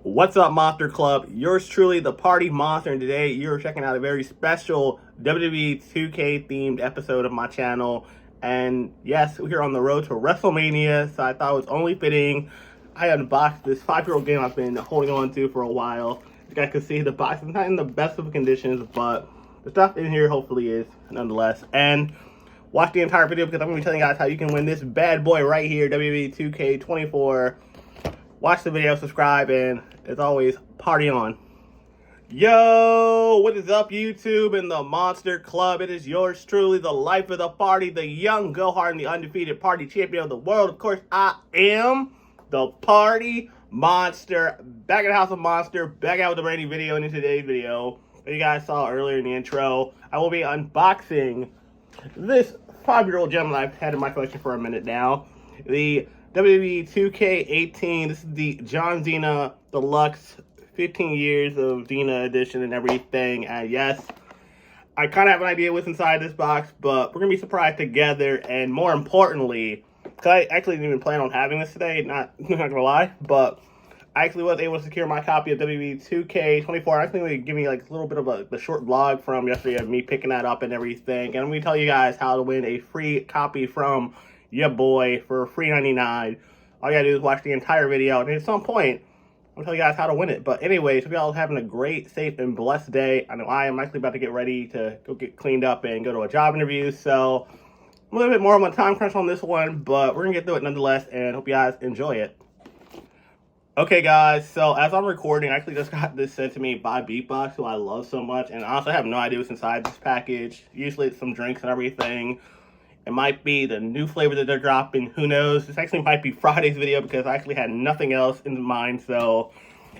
What's up, Monster Club? Yours truly, the Party Monster, and today you're checking out a very special WWE 2K themed episode of my channel. And yes, we're on the road to WrestleMania, so I thought it was only fitting I unboxed this 5-year-old game I've been holding on to for a while. You guys can see the box is not in the best of conditions, but the stuff in here hopefully is nonetheless. And watch the entire video because I'm going to be telling you guys how you can win this bad boy right here, WWE 2K24. Watch the video, subscribe, and as always, party on. Yo, what is up, YouTube and the Monster Club? It is yours truly, the life of the party, the young, go hard, and the undefeated party champion of the world. Of course, I am the Party Monster. Back at the House of Monster, back out with a brand new video. And in today's video, that you guys saw earlier in the intro, I will be unboxing this 5-year-old gem that I've had in my collection for a minute now. The WWE 2K18. This is the John Cena Deluxe 15 years of Cena edition and everything. And yes, I kind of have an idea what's inside this box, but we're going to be surprised together. And more importantly, because I actually didn't even plan on having this today, not going to lie, but I actually was able to secure my copy of WWE 2K24. I think they give me like a little bit of the short vlog from yesterday of me picking that up and everything. And I'm going to tell you guys how to win a free copy from your boy for $3.99. All you gotta do is watch the entire video, and at some point, I'll tell you guys how to win it. But anyways, hope y'all having a great, safe, and blessed day. I know I am actually about to get ready to go get cleaned up and go to a job interview, so I'm a little bit more of a time crunch on this one, but we're gonna get through it nonetheless, and hope you guys enjoy it. Okay, guys, so as I'm recording, I actually just got this sent to me by Beatbox, who I love so much, and honestly, I have no idea what's inside this package. Usually it's some drinks and everything. It might be the new flavor that they're dropping. Who knows? This actually might be Friday's video because I actually had nothing else in mind. So,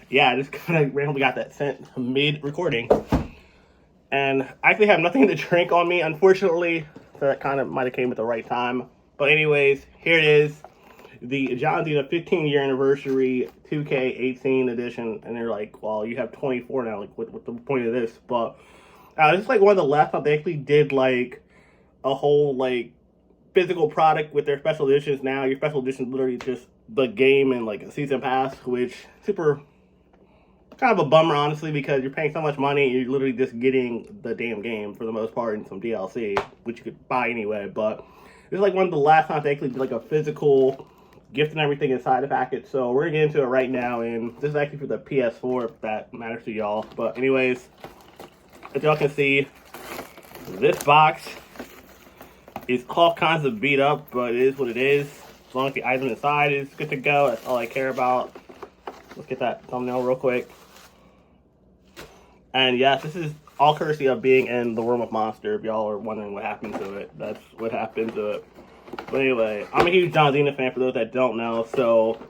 yeah, I just kind of randomly got that sent mid-recording. And I actually have nothing to drink on me, unfortunately. So that kind of might have came at the right time. But anyways, here it is. The John Cena 15-year anniversary 2K18 edition. And they're like, well, you have 24 now. Like, what's the point of this? But this is like one of the last times they actually did, like, a whole, like, physical product with their special editions. Now your special edition is literally just the game and like a season pass, which super kind of a bummer, honestly, because you're paying so much money and you're literally just getting the damn game for the most part and some DLC, which you could buy anyway. But this is like one of the last times they actually did like a physical gift and everything inside the package. So we're gonna get into it right now, and this is actually for the PS4 if that matters to y'all. But anyways, as y'all can see, this box is all kinds of beat up, but it is what it is. As long as the item inside is good to go, that's all I care about. Let's get that thumbnail real quick. And yes, this is all courtesy of being in the Room of Monster. If y'all are wondering what happened to it, that's what happened to it. But anyway, I'm a huge John Cena fan for those that don't know, so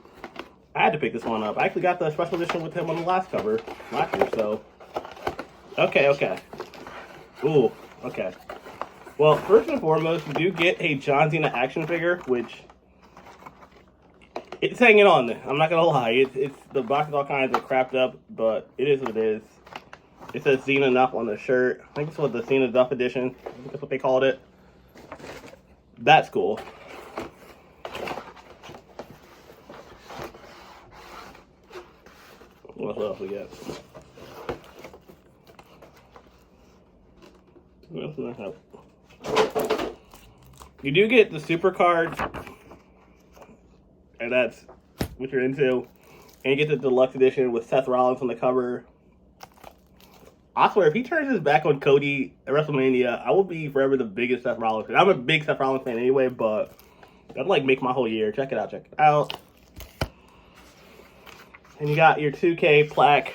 I had to pick this one up. I actually got the special edition with him on the last cover last year, so. Okay. Ooh, okay. Well, first and foremost, you do get a John Cena action figure, which it's hanging on there. I'm not gonna lie, it's the box is all kinds of crapped up, but it is what it is. It says Cena Enough on the shirt. I think this was the Cena Duff edition. I think that's what they called it. That's cool. What else we got? What else do I have? You do get the super card, and that's what you're into. And you get the deluxe edition with Seth Rollins on the cover. I swear, if he turns his back on Cody at WrestleMania, I will be forever the biggest Seth Rollins fan. I'm a big Seth Rollins fan anyway, but that'd like make my whole year. Check it out. And you got your 2K plaque.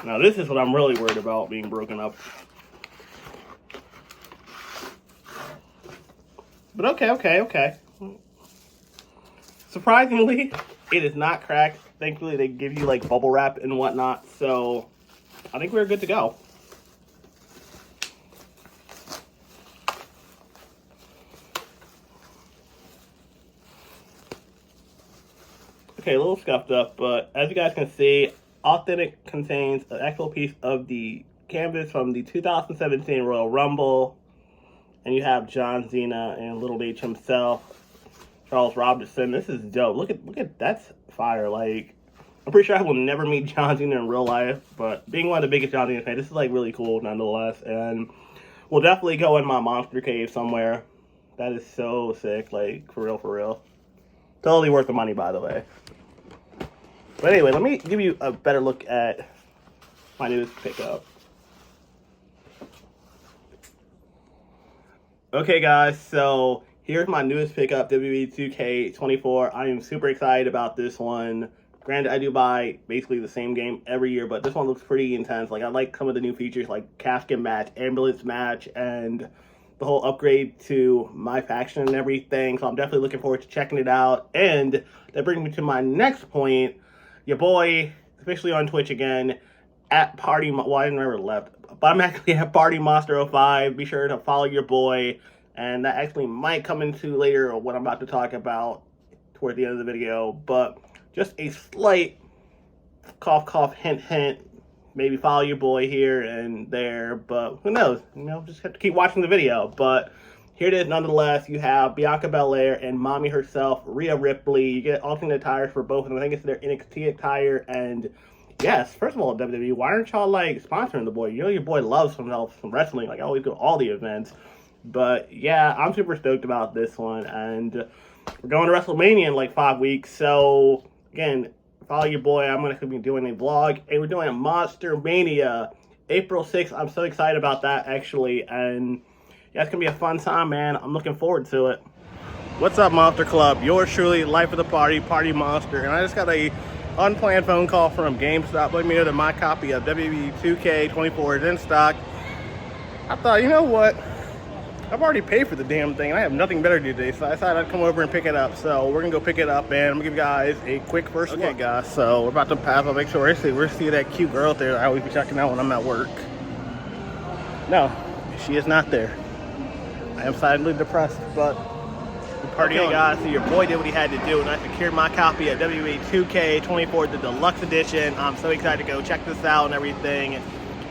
Now this is what I'm really worried about being broken up. But okay. Surprisingly, it is not cracked. Thankfully, they give you like bubble wrap and whatnot, so I think we're good to go. Okay, a little scuffed up, but as you guys can see, Authentic contains an actual piece of the canvas from the 2017 Royal Rumble. And you have John Cena and Little H himself, Charles Robinson. This is dope. Look at that's fire. Like, I'm pretty sure I will never meet John Cena in real life, but being one of the biggest John Cena fans, this is like really cool nonetheless. And we'll definitely go in my monster cave somewhere. That is so sick, like for real, for real. Totally worth the money, by the way. But anyway, let me give you a better look at my newest pickup. Okay, guys, so here's my newest pickup, WWE 2K24. I am super excited about this one. Granted, I do buy basically the same game every year, but this one looks pretty intense. Like, I like some of the new features, like casket match, ambulance match, and the whole upgrade to my faction and everything. So I'm definitely looking forward to checking it out. And that brings me to my next point. Your boy, officially on Twitch again, at Party... Well, I never left, but I'm actually at Party Monster 05. Be sure to follow your boy. And that actually might come into later what I'm about to talk about toward the end of the video. But just a slight cough, cough, hint, hint. Maybe follow your boy here and there. But who knows? You know, just have to keep watching the video. But here it is nonetheless. You have Bianca Belair and mommy herself, Rhea Ripley. You get alternate attires for both of them. I think it's their NXT attire. And yes, first of all, WWE, why aren't y'all like sponsoring the boy? You know your boy loves some wrestling. Like I always go to all the events. But yeah, I'm super stoked about this one. And we're going to WrestleMania in like 5 weeks. So again, follow your boy. I'm going to be doing a vlog. And we're doing a Monster Mania April 6th. I'm so excited about that actually. And yeah, it's going to be a fun time, man. I'm looking forward to it. What's up, Monster Club? Yours truly, life of the party, Party Monster. And I just got a unplanned phone call from GameStop letting me know that my copy of WWE 2K24 is in stock. I thought, you know what? I've already paid for the damn thing. I have nothing better to do today, so I decided I'd come over and pick it up. So we're going to go pick it up, and I'm going to give you guys a quick first look. Okay, guys, so we're about to pass. I'll make sure we're seeing that cute girl out there that I always be checking out when I'm at work. No, she is not there. I am silently depressed, but the party on. Guys, so your boy did what he had to do, and I secured my copy of WWE 2K24, the deluxe edition. I'm so excited to go check this out and everything,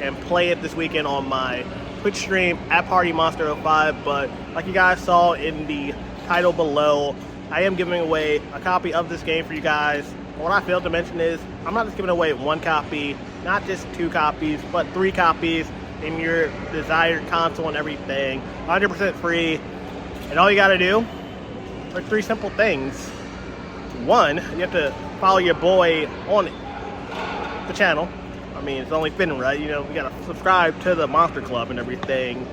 and play it this weekend on my Twitch stream at Party Monster 05. But like you guys saw in the title below, I am giving away a copy of this game for you guys. What I failed to mention is I'm not just giving away one copy, not just 2 copies, but 3 copies in your desired console and everything, 100% free. And all you got to do are 3 simple things. 1, you have to follow your boy on the channel. I mean, it's only fitting, right? You know, we gotta subscribe to the Monster Club and everything.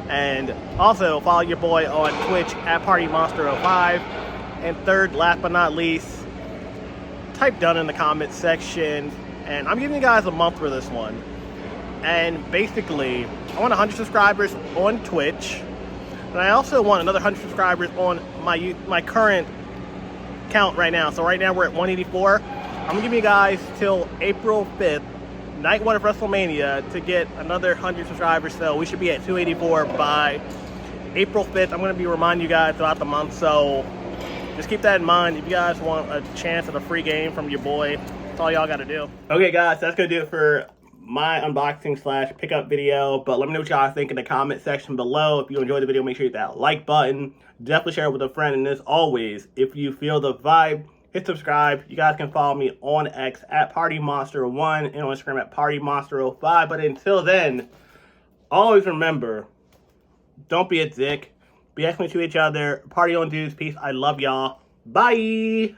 And also follow your boy on Twitch at Party Monster 05. And third, last but not least, type done in the comments section. And I'm giving you guys a month for this one. And basically, I want 100 subscribers on Twitch. And I also want another 100 subscribers on my current count right now. So right now we're at 184. I'm gonna give you guys till April 5th. Night 1 of WrestleMania to get another 100 subscribers, so we should be at 284 by April 5th. I'm going to be reminding you guys throughout the month, so just keep that in mind. If you guys want a chance at a free game from your boy, that's all y'all got to do. Okay, guys, that's going to do it for my unboxing / pickup video, but let me know what y'all think in the comment section below. If you enjoyed the video, make sure you hit that like button. Definitely share it with a friend, and as always, if you feel the vibe, hit subscribe. You guys can follow me on X at PartyMonster1 and on Instagram at PartyMonster05. But until then, always remember, don't be a dick. Be excellent to each other. Party on, dudes. Peace. I love y'all. Bye.